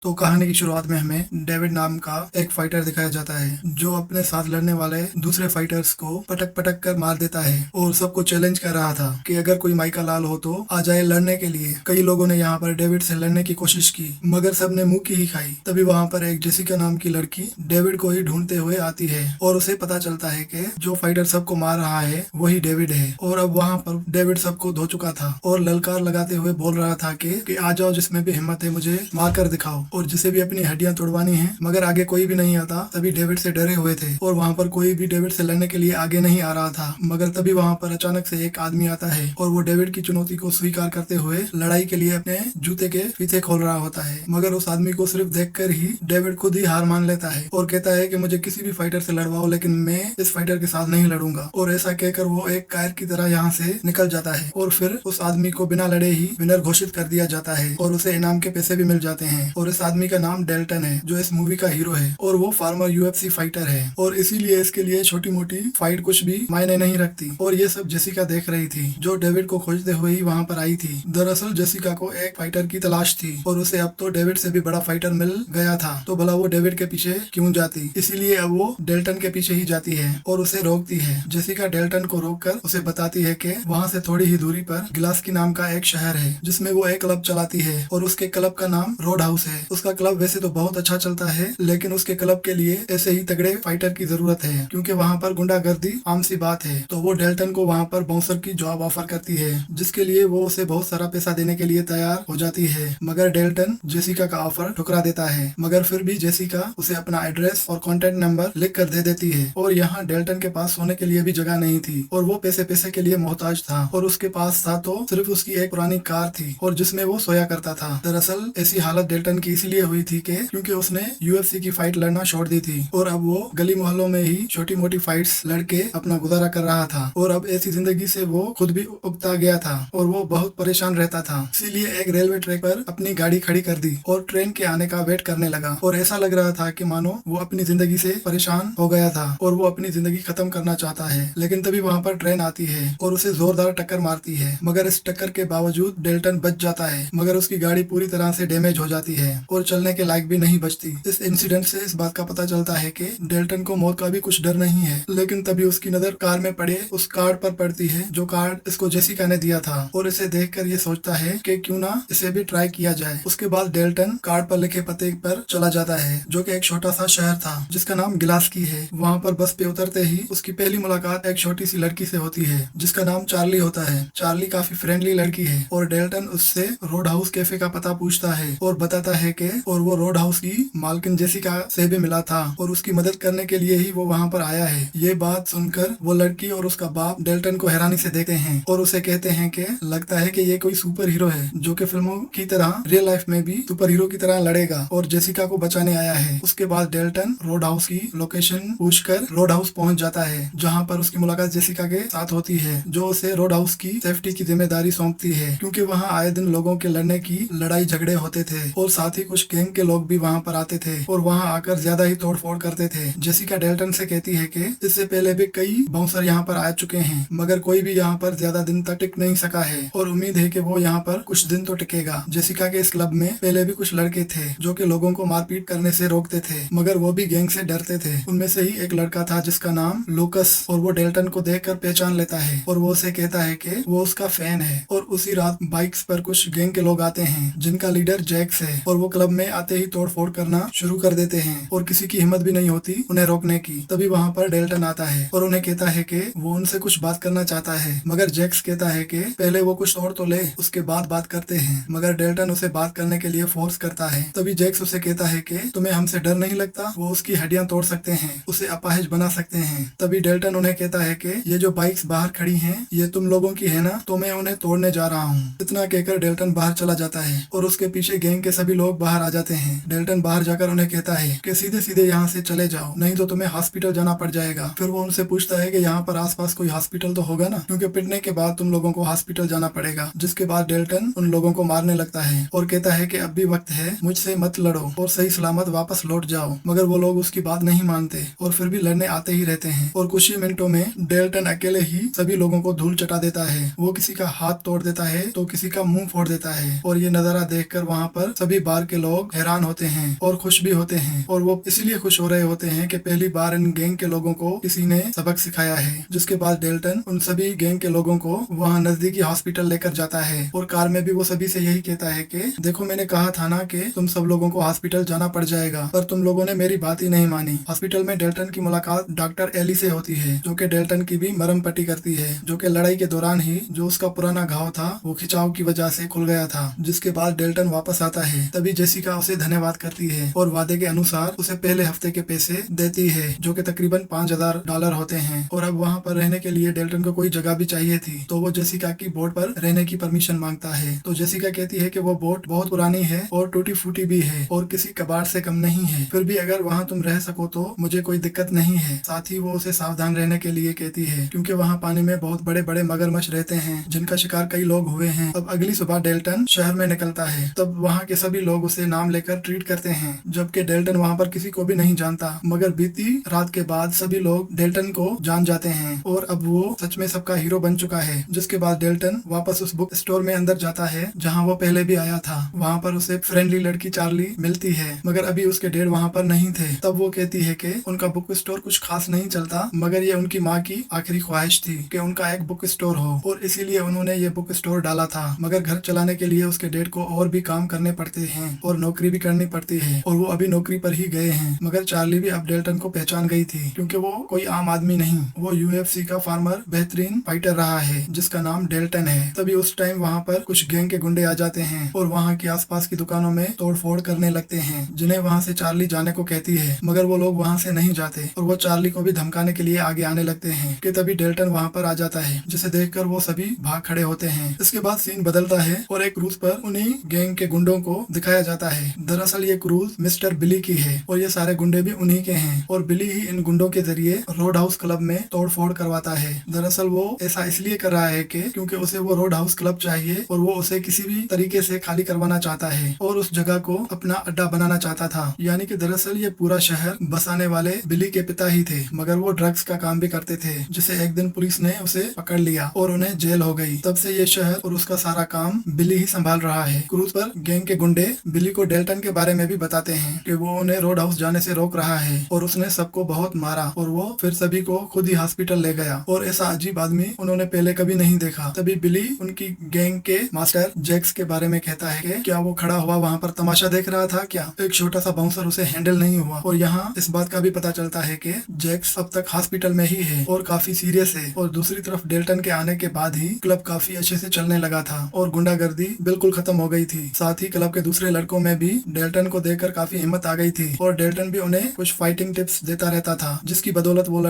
तो कहानी की शुरुआत में हमें डेविड नाम का एक फाइटर दिखाया जाता है जो अपने साथ लड़ने वाले दूसरे फाइटर्स को पटक पटक कर मार देता है और सबको चैलेंज कर रहा था कि अगर कोई माइका लाल हो तो आ जाए लड़ने के लिए। कई लोगों ने यहाँ पर डेविड से लड़ने की कोशिश की मगर सबने मुंह की ही खाई। तभी वहाँ पर एक जेसिका नाम की लड़की डेविड को ही ढूंढते हुए आती है और उसे पता चलता है कि जो फाइटर सबको मार रहा है वही डेविड है। और अब वहाँ पर डेविड सबको धो चुका था और ललकार लगाते हुए बोल रहा था कि आ जाओ, जिसमें भी हिम्मत है मुझे मार कर दिखाओ और जिसे भी अपनी हड्डियां तोड़वानी है। मगर आगे कोई भी नहीं आता। तभी डेविड से डरे हुए थे और वहाँ पर कोई भी डेविड से लड़ने के लिए आगे नहीं आ रहा था। मगर तभी वहाँ पर अचानक से एक आदमी आता है और वो डेविड की चुनौती को स्वीकार करते हुए लड़ाई के लिए अपने जूते के फीते खोल रहा होता है। मगर उस आदमी को सिर्फ देखकर ही डेविड खुद ही हार मान लेता है और कहता है कि मुझे किसी भी फाइटर से लड़वाओ, लेकिन मैं इस फाइटर के साथ नहीं लड़ूंगा। और ऐसा कहकर वो एक कायर की तरह यहाँ से निकल जाता है और फिर उस आदमी को बिना लड़े ही विनर घोषित कर दिया जाता है और उसे इनाम के पैसे भी मिल जाते हैं। और इस आदमी का नाम डेल्टन है जो इस मूवी का हीरो है और वो फार्मर यूएफसी फाइटर है और इसीलिए इसके लिए छोटी मोटी फाइट कुछ भी मायने नहीं रखती। और ये सब जेसिका देख रही थी जो डेविड को खोजते हुए ही वहाँ पर आई थी। दरअसल जेसिका को एक फाइटर की तलाश थी और उसे अब तो डेविड से भी बड़ा फाइटर मिल गया था, तो भला वो डेविड के पीछे क्यों जाती। इसीलिए अब वो डेल्टन के पीछे ही जाती है और उसे रोकती है। जेसिका डेल्टन को रोककर उसे बताती है कि वहाँ से थोड़ी ही दूरी पर गिलास्की नाम का एक शहर है जिसमें वो एक क्लब चलाती है और उसके क्लब का नाम रोड हाउस है। उसका क्लब वैसे तो बहुत अच्छा चलता है लेकिन उसके क्लब के लिए ऐसे ही तगड़े फाइटर की जरूरत है क्योंकि वहाँ पर गुंडागर्दी आम सी बात है। तो वो डेल्टन को वहाँ पर बाउंसर की जॉब ऑफर करती है जिसके लिए वो उसे बहुत सारा पैसा देने के लिए तैयार हो जाती है। मगर डेल्टन जेसिका का ऑफर ठुकरा देता है। मगर फिर भी जेसिका उसे अपना एड्रेस और कॉन्टेक्ट नंबर लिख कर दे देती है। और यहाँ डेल्टन के पास सोने के लिए भी जगह नहीं थी और वो पैसे पैसे के लिए मोहताज था और उसके पास था तो सिर्फ उसकी एक पुरानी कार थी और जिसमें वो सोया करता था। दरअसल ऐसी हालत डेल्टन की इसलिए हुई थी कि क्योंकि उसने यूएफसी की फाइट लड़ना छोड़ दी थी और अब वो गली मोहल्लों में ही छोटी मोटी फाइट्स लड़के अपना गुजारा कर रहा था। और अब ऐसी जिंदगी से वो खुद भी उगता गया था और वो बहुत परेशान रहता था। इसीलिए एक रेलवे ट्रैक पर अपनी गाड़ी खड़ी कर दी और ट्रेन के आने का वेट करने लगा और ऐसा लग रहा था कि मानो वो अपनी जिंदगी से परेशान हो गया था और वो अपनी जिंदगी खत्म करना चाहता है। लेकिन तभी वहाँ पर ट्रेन आती है और उसे जोरदार टक्कर मारती है। मगर इस टक्कर के बावजूद डेल्टन बच जाता है मगर उसकी गाड़ी पूरी तरह से डैमेज हो जाती है और चलने के लायक भी नहीं बचती। इस इंसिडेंट से इस बात का पता चलता है कि डेल्टन को मौत का भी कुछ डर नहीं है। लेकिन तभी उसकी नजर कार में पड़े उस कार्ड पर पड़ती है जो कार्ड इसको जेसिका ने दिया था और इसे देखकर ये सोचता है कि क्यों ना इसे भी ट्राई किया जाए। उसके बाद डेल्टन कार्ड पर लिखे पते पर चला जाता है जो कि एक छोटा सा शहर था जिसका नाम गिलास्की है। वहाँ पर बस पे उतरते ही उसकी पहली मुलाकात एक छोटी सी लड़की से होती है जिसका नाम चार्ली होता है। चार्ली काफी फ्रेंडली लड़की है और डेल्टन उससे रोड हाउस कैफे का पता पूछता है और बताता है कि और वो रोड हाउस की मालकिन जेसिका से भी मिला था और उसकी मदद करने के लिए ही वो वहाँ पर आया है। ये बात सुनकर वो लड़की और उसका बाप डेल्टन को हैरानी से देखते हैं और उसे कहते हैं कि लगता है कि ये कोई सुपर हीरो है जो कि फिल्मों की तरह रियल लाइफ में भी सुपर हीरो की तरह लड़ेगा और जेसिका को बचाने आया है। उसके बाद डेल्टन रोड हाउस की लोकेशन पूछकर रोड हाउस पहुंच जाता है जहाँ पर उसकी मुलाकात जेसिका के साथ होती है जो उसे रोड हाउस की सेफ्टी की जिम्मेदारी सौंपती है क्योंकि वहाँ आए दिन लोगों के लड़ने की लड़ाई झगड़े होते थे और साथ ही कुछ गैंग के लोग भी वहाँ पर आते थे और वहाँ आकर ज्यादा ही तोड़फोड़ करते थे। जेसिका डेल्टन से कहती है कि इससे पहले भी कई बाउंसर यहाँ पर आ चुके हैं मगर कोई भी यहाँ पर ज्यादा दिन तक टिक नहीं सका है और उम्मीद है कि वो यहाँ पर कुछ दिन तो टिकेगा। जेसिका के इस क्लब में पहले भी कुछ लड़के थे जो कि लोगों को मारपीट करने से रोकते थे मगर वो भी गैंग से डरते थे। उनमें से ही एक लड़का था जिसका नाम लूकस और वो डेल्टन को देखकर पहचान लेता है और वो उसे कहता है कि वो उसका फैन है। और उसी रात बाइक्स पर कुछ गैंग के लोग आते हैं जिनका लीडर जैक्स है और वो क्लब में आते ही तोड़फोड़ करना शुरू कर देते हैं और किसी की हिम्मत भी नहीं होती उन्हें रोकने की। तभी वहाँ पर डेल्टन आता है और उन्हें कहता है कि वो उनसे कुछ बात करना चाहता है मगर जैक्स कहता है कि पहले वो कुछ तोड़ तो ले उसके बाद बात करते हैं। मगर डेल्टन उसे बात करने के लिए फोर्स करता है। तभी जैक्स उसे कहता है कि तुम्हें हमसे डर नहीं लगता, वो उसकी हड्डियां तोड़ सकते हैं, उसे अपाहिज बना सकते हैं। तभी डेल्टन उन्हें कहता है कि ये जो बाइक्स बाहर खड़ी हैं ये तुम लोगों की है ना, तो मैं उन्हें तोड़ने जा रहा हूँ। इतना कहकर डेल्टन बाहर चला जाता है और उसके पीछे गैंग के सभी लोग बाहर आ जाते हैं। डेल्टन बाहर जाकर उन्हें कहता है कि सीधे सीधे यहाँ से चले जाओ नहीं तो तुम्हें हॉस्पिटल जाना पड़ जाएगा। फिर वो उनसे पूछता है कि यहाँ पर आसपास कोई हॉस्पिटल तो होगा ना, क्योंकि पिटने के बाद तुम लोगों को हॉस्पिटल जाना पड़ेगा। जिसके बाद डेल्टन उन लोगों को मारने लगता है और कहता है कि अब भी वक्त है, मुझसे मत लड़ो और सही सलामत वापस लौट जाओ। मगर वो लोग उसकी बात नहीं मानते और फिर भी लड़ने आते ही रहते हैं और कुछ ही मिनटों में डेल्टन अकेले ही सभी लोगों को धूल चटा देता है। वो किसी का हाथ तोड़ देता है तो किसी का मुंह फोड़ देता है और ये नजारा देखकर वहाँ पर सभी बार के लोग हैरान होते हैं और खुश भी होते हैं, और वो इसीलिए खुश हो रहे होते हैं कि पहली बार इन गैंग के लोगों को किसी ने सबक सिखाया है। जिसके बाद डेल्टन उन सभी गैंग के लोगों को वहाँ नजदीकी हॉस्पिटल लेकर जाता है, और कार में भी वो सभी से यही कहता है कि देखो, मैंने कहा था ना कि तुम सब लोगों को हॉस्पिटल जाना पड़ जाएगा, पर तुम लोगों ने मेरी बात ही नहीं मानी। हॉस्पिटल में डेल्टन की मुलाकात डॉक्टर एली से होती है, जो कि डेल्टन की भी मरहम पट्टी करती है, जो कि लड़ाई के दौरान ही जो उसका पुराना घाव था वो खिंचाव की वजह से खुल गया था। जिसके बाद डेल्टन वापस आता है, तभी जेसिका उसे धन्यवाद करती है और वादे के अनुसार उसे पहले हफ्ते के पैसे देती है, जो कि तकरीबन $5000 होते हैं। और अब वहाँ पर रहने के लिए डेल्टन को कोई जगह भी चाहिए थी, तो वो जेसिका की बोट पर रहने की परमिशन मांगता है। तो जेसिका कहती है कि वो बोट बहुत पुरानी है और टूटी फूटी भी है और किसी कबाड़ से कम नहीं है, फिर भी अगर वहाँ तुम रह सको तो मुझे कोई दिक्कत नहीं है। साथ ही वो उसे सावधान रहने के लिए कहती है, क्योंकि वहाँ पानी में बहुत बड़े बड़े मगरमच्छ रहते हैं, जिनका शिकार कई लोग हुए हैं। अब अगली सुबह डेल्टन शहर में निकलता है, तब वहाँ के सभी लोग उसे नाम लेकर ट्रीट करते हैं, जबकि डेल्टन वहाँ पर किसी को भी नहीं जानता। मगर बीती रात के बाद सभी लोग डेल्टन को जान जाते हैं और अब वो सच में सबका हीरो बन चुका है। जिसके बाद डेल्टन वापस उस बुक स्टोर में अंदर जाता है जहाँ वो पहले भी आया था। वहाँ पर उसे फ्रेंडली लड़की चार्ली मिलती है, मगर अभी उसके डैड वहाँ पर नहीं थे। तब वो कहती है कि उनका बुक स्टोर कुछ खास नहीं चलता, मगर ये उनकी माँ की आखिरी ख्वाहिश थी कि उनका एक बुक स्टोर हो, और इसीलिए उन्होंने ये बुक स्टोर डाला था। मगर घर चलाने के लिए उसके डैड को और भी काम करने पड़ते हैं और नौकरी भी करनी पड़ती है, और वो अभी नौकरी पर ही गए हैं। मगर चार्ली भी अब डेल्टन को पहचान गई थी, क्योंकि वो कोई आम आदमी नहीं, वो UFC का फार्मर बेहतरीन फाइटर रहा है जिसका नाम डेल्टन है। तभी उस टाइम वहाँ पर कुछ गैंग के गुंडे आ जाते हैं और वहाँ के आसपास की दुकानों में तोड़फोड़ करने लगते हैं, जिन्हें वहाँ से चार्ली जाने को कहती है। मगर वो लोग वहाँ से नहीं जाते और वो चार्ली को भी धमकाने के लिए आगे आने लगते हैं कि तभी डेल्टन वहाँ पर आ जाता है, जिसे देखकर वो सभी भाग खड़े होते हैं। इसके बाद सीन बदलता है और एक क्रूज पर उन्हीं गैंग के गुंडों को दिखाया जाता है। दरअसल ये क्रूज मिस्टर बिली की है और ये सारे गुंडे भी उन्हीं के हैं, और बिली ही इन गुंडों के जरिए रोड हाउस क्लब में तोड़फोड़ करवाता है। दरअसल वो ऐसा इसलिए कर रहा है कि क्योंकि उसे वो रोड हाउस क्लब चाहिए और वो उसे किसी भी तरीके से खाली करवाना चाहता है और उस जगह को अपना अड्डा बनाना चाहता था। यानी कि दरअसल ये पूरा शहर बसाने वाले बिली के पिता ही थे, मगर वो ड्रग्स का काम भी करते थे, जिसे एक दिन पुलिस ने उसे पकड़ लिया और उन्हें जेल हो गई। तब से ये शहर और उसका सारा काम बिली ही संभाल रहा है। क्रूज पर गैंग के गुंडे बिली को डेल्टन के बारे में भी बताते हैं कि वो उन्हें रोड हाउस जाने से रोक रहा है और उसने सबको बहुत मारा और वो फिर सभी को खुद ही हॉस्पिटल ले गया, और ऐसा अजीब आदमी उन्होंने पहले कभी नहीं देखा। तभी बिली उनकी गैंग के मास्टर जैक्स के बारे में कहता है कि क्या वो खड़ा हुआ वहाँ पर तमाशा देख रहा था क्या? एक छोटा सा बाउंसर उसे हैंडल नहीं हुआ। और यहाँ इस बात का भी पता चलता है कि जैक्स अब तक हॉस्पिटल में ही है और काफी सीरियस है। और दूसरी तरफ डेल्टन के आने के बाद ही क्लब काफी अच्छे से चलने लगा था और गुंडागर्दी बिल्कुल खत्म हो गई थी। साथ ही क्लब के दूसरे लड़कों में भी डेल्टन को देखकर काफी हिम्मत आ गई थी और डेल्टन भी उन्हें कुछ फाइटिंग टिप्स देता रहता था, जिसकी बदौलत वो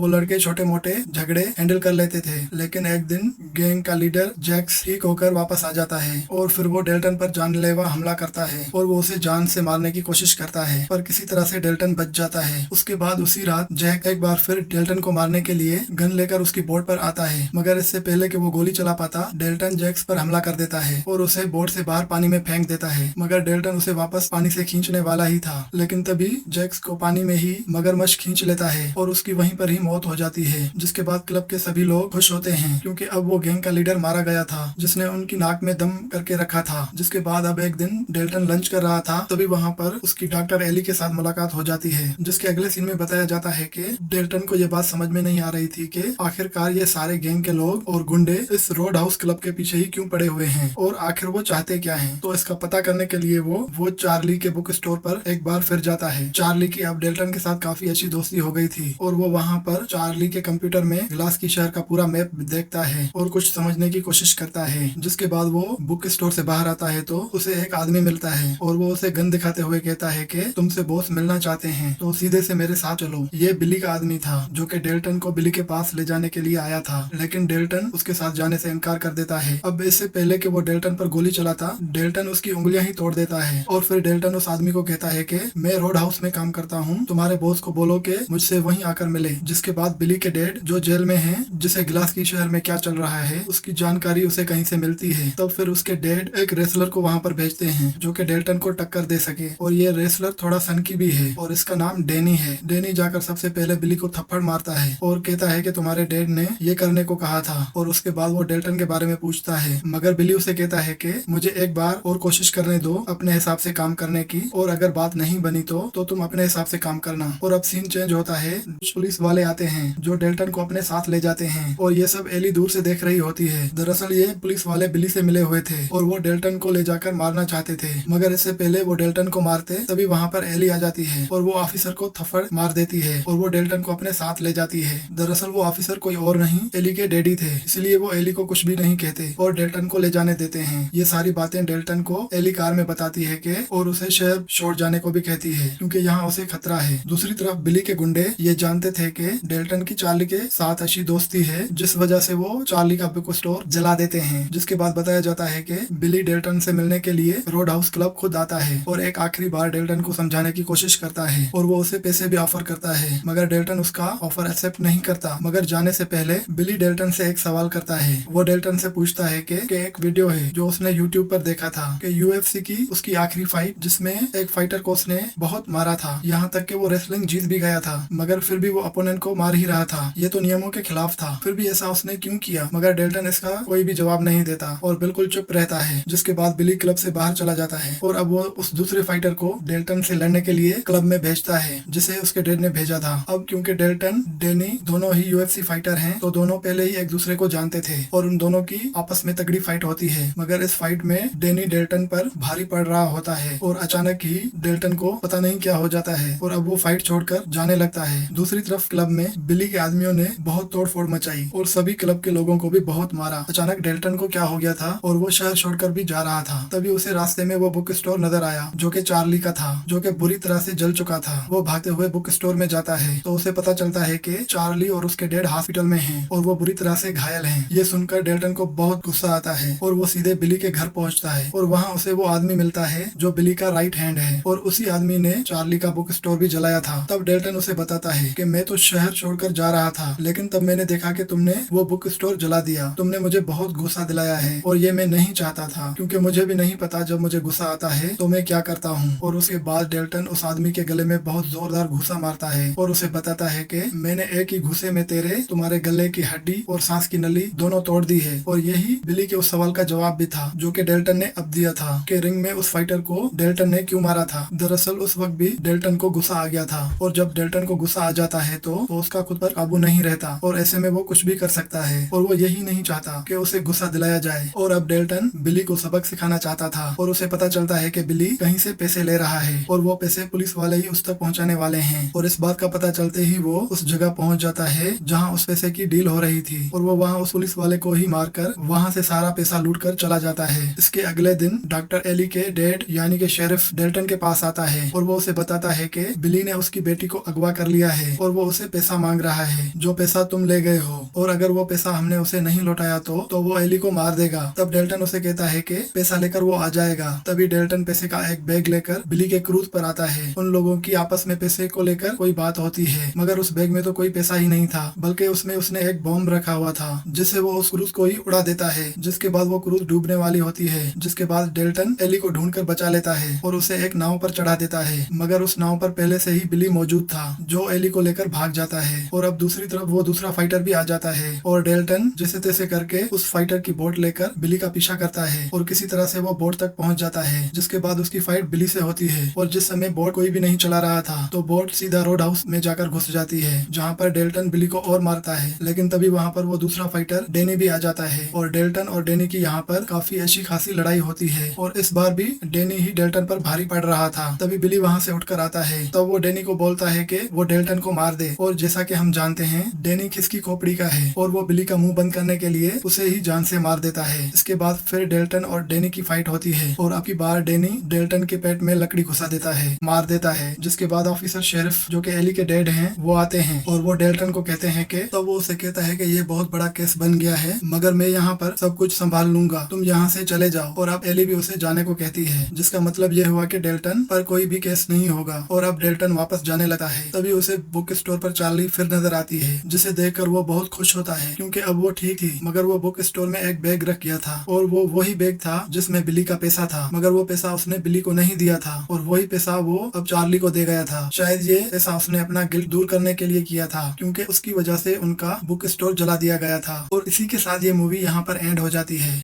लड़के छोटे मोटे झगड़े हैंडल कर लेते थे। लेकिन एक दिन गैंग का लीडर जैक्स ठीक होकर वापस आ जाता है और फिर वो डेल्टन पर जानलेवा हमला करता है और वो उसे जान से मारने की कोशिश करता है, पर किसी तरह से डेल्टन बच जाता है। उसके बाद उसी रात जैक एक बार फिर डेल्टन को मारने के लिए गन लेकर उसकी बोट पर आता है, मगर इससे पहले कि वो गोली चला पाता डेल्टन जैक्स पर हमला कर देता है और उसे बोट से बाहर पानी में फेंक देता है। मगर डेल्टन उसे वापस पानी से खींचने वाला ही था, लेकिन तभी जैक्स को पानी में ही मगरमच्छ खींच लेता है और उसकी वहीं पर ही मौत हो जाती है। जिसके बाद क्लब के सभी लोग खुश होते हैं, क्योंकि अब वो गैंग का लीडर मारा गया था जिसने उनकी नाक में दम करके रखा था। जिसके बाद अब एक दिन डेल्टन लंच कर रहा था, तभी वहाँ पर उसकी डॉक्टर एली के साथ मुलाकात हो जाती है। जिसके अगले सीन में बताया जाता है कि डेल्टन को ये बात समझ में नहीं आ रही थी कि आखिरकार ये सारे गैंग के लोग और गुंडे इस रोड हाउस क्लब के पीछे ही क्यों पड़े हुए हैं और आखिर वो चाहते क्या हैं। तो इसका पता करने के लिए वो चार्ली के बुक स्टोर पर एक बार फिर जाता है। चार्ली की अब डेल्टन के साथ काफी अच्छी दोस्ती हो गई थी और वो वहाँ पर चार्ली के कंप्यूटर में ग्लास की शहर का पूरा मैप देखता है और कुछ समझने की कोशिश करता है। जिसके बाद वो बुक स्टोर से बाहर आता है तो उसे एक आदमी मिलता है और वो उसे गन दिखाते हुए कहता है कि तुमसे बॉस मिलना चाहते हैं तो सीधे से मेरे साथ चलो। ये बिली का आदमी था जो कि डेल्टन को बिली के पास ले जाने के लिए आया था, लेकिन डेल्टन उसके साथ जाने से इनकार कर देता है। अब इससे पहले कि वो डेल्टन पर गोली चलाता, डेल्टन उसकी उंगलियां ही तोड़ देता है और फिर डेल्टन उस आदमी को कहता है कि मैं रोड हाउस में काम करता हूँ, तुम्हारे बॉस को बोलो कि मुझसे वहीं आकर मिले। जिसके बाद बिली के डैड जो जेल में है, जिसे ग्लास की शहर में क्या चल रहा है उसकी जानकारी उसे कहीं से मिलती है। तब फिर उसके डैड एक रेसलर को वहाँ पर भेजते हैं जो कि डेल्टन को टक्कर दे सके, और ये रेसलर थोड़ा सनकी भी है और इसका नाम डेनी है। डेनी जाकर सबसे पहले बिली को थप्पड़ मारता है और कहता है कि तुम्हारे डैड ने ये करने को कहा था, और उसके बाद वो डेल्टन के बारे में पूछता है, मगर बिली उसे कहता है कि मुझे एक बार और कोशिश करने दो, अपने हिसाब से काम करने की, और अगर बात नहीं बनी तो तुम अपने हिसाब से काम करना। और अब सीन चेंज होता है, पुलिस वाले आते हैं जो डेल्टन को अपने साथ ले जाते हैं, और ये सब एली दूर से देख रही होती है। दरअसल ये पुलिस वाले बिली से मिले हुए थे और वो डेल्टन को ले जाकर मारना चाहते थे, मगर इससे पहले वो डेल्टन को मारते तभी वहाँ पर एली आ जाती है और वो ऑफिसर को थप्पड़ मार देती है और वो डेल्टन को अपने साथ ले जाती है। दरअसल वो ऑफिसर कोई और नहीं, एली के डैडी थे, इसलिए वो एली को कुछ भी नहीं कहते और डेल्टन को ले जाने देते हैं। ये सारी बातें डेल्टन को एली कार में बताती है कि और उसे शहर छोड़ जाने को भी कहती है क्योंकि यहाँ उसे खतरा है। दूसरी तरफ बिली के गुंडे ये जानते थे कि डेल्टन की चार्ली के साथ अच्छी दोस्ती है, जिस वजह से वो चार्ली का बुक स्टोर जला देते हैं। जिसके बाद बताया जाता है कि बिली डेल्टन से मिलने के लिए रोड हाउस क्लब खुद आता है और एक आखिरी बार डेल्टन को समझाने की कोशिश करता है और वो उसे पैसे भी ऑफर करता है, मगर डेल्टन उसका ऑफर एक्सेप्ट नहीं करता। मगर जाने से पहले बिली डेल्टन से एक सवाल करता है। वो डेल्टन से पूछता है कि एक वीडियो है जो उसने यूट्यूब पर देखा था कि यूएफसी की उसकी आखिरी फाइट, जिसमें एक फाइटर को उसने बहुत मारा था, यहाँ तक कि वो रेसलिंग जीत भी गया था, मगर फिर भी वो अपोनेंट को मार ही रहा था। ये तो नियमों के खिलाफ था, फिर भी ऐसा उसने क्यों किया? मगर डेल्टन इसका कोई भी जवाब नहीं देता और बिल्कुल चुप रहता है। जिसके बाद बिली क्लब से बाहर चला जाता है और अब वो उस दूसरे फाइटर को डेल्टन से लड़ने के लिए क्लब में भेजता है जिसे उसके डैड ने भेजा था। अब क्योंकि डेल्टन डेनी दोनों ही यूएफसी फाइटर हैं, तो दोनों पहले ही एक दूसरे को जानते थे और उन दोनों की आपस में तगड़ी फाइट होती है। मगर इस फाइट में डेनी डेल्टन पर भारी पड़ रहा होता है और अचानक ही डेल्टन को पता नहीं क्या हो जाता है और अब वो फाइट छोड़कर जाने लगता है। दूसरी तरफ क्लब में बिली के आदमियों ने बहुत तोड़फोड़ मचाई और सभी क्लब के लोगों को भी बहुत मारा। अचानक डेल्टन को क्या हो गया था और वो शहर छोड़कर भी जा रहा था, तभी उसे रास्ते में वो बुक स्टोर नजर आया जो कि चार्ली का था, जो कि बुरी तरह से जल चुका था। वो भागते हुए बुक स्टोर में जाता है तो उसे पता चलता है कि चार्ली और उसके डैड हॉस्पिटल में हैं और वो बुरी तरह से घायल हैं। ये सुनकर डेल्टन को बहुत गुस्सा आता है और वो सीधे बिली के घर पहुंचता है और वहाँ उसे वो आदमी मिलता है जो बिली का राइट हैंड है और उसी आदमी ने चार्ली का बुक स्टोर भी जलाया था। तब डेल्टन उसे बताता है कि मैं तो शहर छोड़कर जा रहा था, लेकिन तब मैंने देखा कि तुमने वो बुक स्टोर जला दिया। तुमने मुझे बहुत गुस्सा दिलाया है और ये मैं नहीं चाहता था, क्योंकि मुझे भी नहीं पता जब मुझे गुस्सा आता है तो मैं क्या करता हूँ। और उसके बाद डेल्टन उस आदमी के गले में बहुत जोरदार घूसा मारता है और उसे बताता है कि मैंने एक ही घूसे में तुम्हारे गले की हड्डी और सांस की नली दोनों तोड़ दी है। और यही बिली के उस सवाल का जवाब भी था जो कि डेल्टन ने अब दिया था कि रिंग में उस फाइटर को डेल्टन ने क्यों मारा था। दरअसल उस वक्त भी डेल्टन को गुस्सा आ गया था और जब डेल्टन को गुस्सा आ जाता है तो उसका खुद पर काबू नहीं रहता और ऐसे में वो कुछ भी कर सकता है और वो यही नहीं चाहता कि उसे गुस्सा दिलाया जाए। और अब डेल्टन बिली को सबक सिखाना चाहता था और उसे पता चलता है कि बिली कहीं से पैसे ले रहा है और वो पैसे पुलिस वाले ही उस तक पहुंचाने वाले हैं। और इस बात का पता चलते ही वो उस जगह पहुंच जाता है जहां उस पैसे की डील हो रही थी और वो वहां उस पुलिस वाले को ही मारकर वहां से सारा पैसा लूट कर चला जाता है। इसके अगले दिन डॉक्टर एली के डैड यानी कि शेरिफ डेल्टन के पास आता है और वो उसे बताता है कि बिली ने उसकी बेटी को अगवा कर लिया है और वो उसे पैसा मांग रहा है, जो पैसा तुम ले गए हो, और अगर वो पैसा हमने उसे नहीं लौटाया तो वो एली को मार देगा। तब डेल्टन उसे कहता है कि पैसा लेकर वो आ जाएगा। तभी डेल्टन पैसे का एक बैग लेकर बिली के क्रूज पर आता है। उन लोगों की आपस में पैसे को लेकर कोई बात होती है, मगर उस बैग में तो कोई पैसा ही नहीं था, बल्कि उसमें उसने एक बॉम्ब रखा हुआ था जिससे वो उस क्रूज को ही उड़ा देता है। जिसके बाद वो क्रूज डूबने वाली होती है। जिसके बाद डेल्टन एली को ढूंढकर बचा लेता है और उसे एक नाव पर चढ़ा देता है, मगर उस नाव पर पहले से ही बिली मौजूद था जो एली को लेकर भाग जाता है। और अब दूसरी तरफ वो दूसरा फाइटर भी आ जाता है और डेल्टन जैसे तैसे करके उस फाइटर की बोट लेकर बिली का पीछा करता है और किसी तरह से वो बोट तक पहुंच जाता है। जिसके बाद उसकी फाइट बिली से होती है और जिस समय बोट कोई भी नहीं चला रहा था तो बोट सीधा रोड हाउस में जाकर घुस जाती है, जहाँ पर डेल्टन बिली को और मारता है। लेकिन तभी वहाँ पर वो दूसरा फाइटर डेनी भी आ जाता है और डेल्टन और डेनी की यहाँ पर काफी अच्छी खासी लड़ाई होती है और इस बार भी डेनी ही डेल्टन पर भारी पड़ रहा था। तभी बिली वहाँ से उठकर आता है, तब वो डेनी को बोलता है कि वो डेल्टन को मार दे। और जैसा कि हम जानते हैं डेनी खिसकी खोपड़ी का है और वो बिली का मुंह बंद करने के लिए उसे ही जान से मार देता है। इसके बाद फिर डेल्टन और डेनी की फाइट होती है और अब की बार डेनी डेल्टन के पेट में लकड़ी घुसा देता है, मार देता है। जिसके बाद ऑफिसर शेरिफ जो कि एली के डैड हैं वो आते हैं और वो डेल्टन को कहते हैं कि तब वो उसे कहता है कि ये बहुत बड़ा केस बन गया है, मगर मैं यहाँ पर सब कुछ संभाल लूंगा, तुम यहाँ से चले जाओ। और अब एली भी उसे जाने को कहती है, जिसका मतलब ये हुआ कि डेल्टन पर कोई भी केस नहीं होगा। और अब डेल्टन वापस जाने लगता है। तभी उसे बुक स्टोर पर चार्ली फिर नजर आती है, जिसे देखकर वो बहुत खुश होता है क्योंकि अब वो ठीक थी। मगर वो बुक स्टोर में एक बैग रख गया था और वो वही बैग था जिसमें बिली का पैसा था, मगर वो पैसा उसने बिली को नहीं दिया था और वही पैसा वो अब चार्ली को दे गया था। शायद ये पैसा उसने अपना गिल्ट दूर करने के लिए किया था, क्योंकि उसकी वजह से उनका बुक स्टोर जला दिया गया था। और इसी के साथ ये मूवी यहाँ पर एंड हो जाती है।